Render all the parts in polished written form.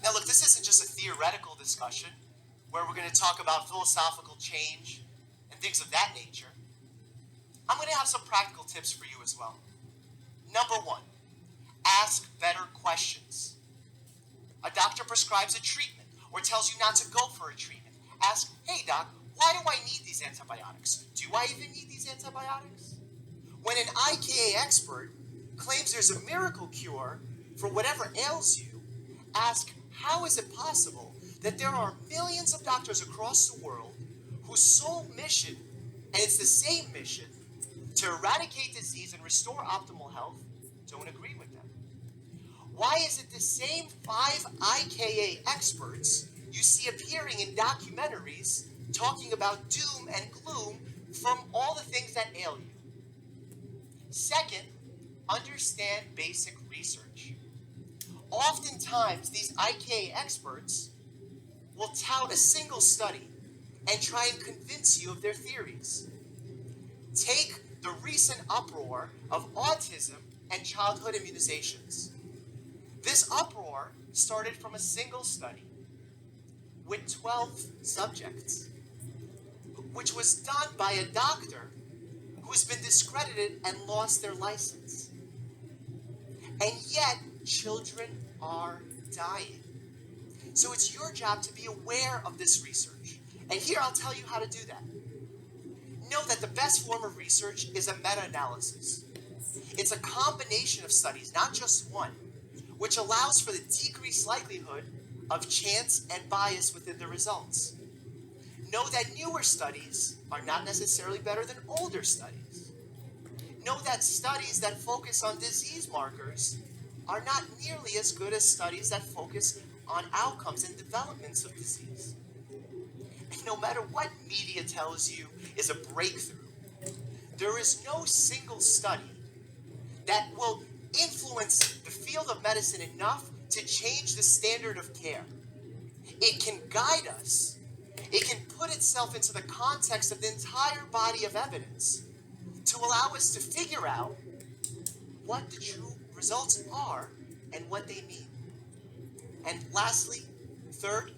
Now look, this isn't just a theoretical discussion where we're going to talk about philosophical change and things of that nature. I'm going to have some practical tips for you as well. Number one, ask better questions. A doctor prescribes a treatment or tells you not to go for a treatment. Ask, hey doc, why do I need these antibiotics? Do I even need these antibiotics? When an IKA expert claims there's a miracle cure for whatever ails you, ask, how is it possible that there are millions of doctors across the world whose sole mission, and it's the same mission, to eradicate disease and restore optimal health, don't agree with them? Why is it the same 5 IKA experts you see appearing in documentaries talking about doom and gloom from all the things that ail you? Second, understand basic research. Oftentimes, these IKA experts will tout a single study and try and convince you of their theories. Take the recent uproar of autism and childhood immunizations. This uproar started from a single study with 12 subjects, which was done by a doctor who's been discredited and lost their license. And yet, children are dying. So it's your job to be aware of this research. And here I'll tell you how to do that. Know that the best form of research is a meta-analysis. It's a combination of studies, not just one, which allows for the decreased likelihood of chance and bias within the results. Know that newer studies are not necessarily better than older studies. Know that studies that focus on disease markers are not nearly as good as studies that focus on outcomes and developments of disease. And no matter what media tells you is a breakthrough, there is no single study that will influence the field of medicine enough to change the standard of care. It can guide us. It can put itself into the context of the entire body of evidence to allow us to figure out what the true results are and what they mean. And lastly, third,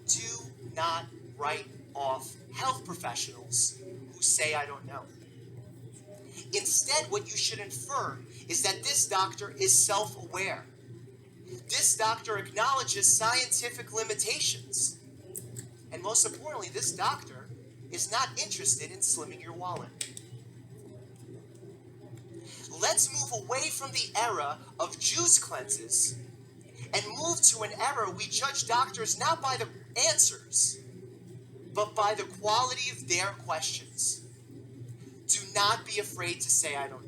do not write off health professionals who say, I don't know. Instead, what you should infer is that this doctor is self-aware. This doctor acknowledges scientific limitations. And most importantly, this doctor is not interested in slimming your wallet. Let's move away from the era of juice cleanses and move to an era we judge doctors not by the answers, but by the quality of their questions. Do not be afraid to say, I don't know.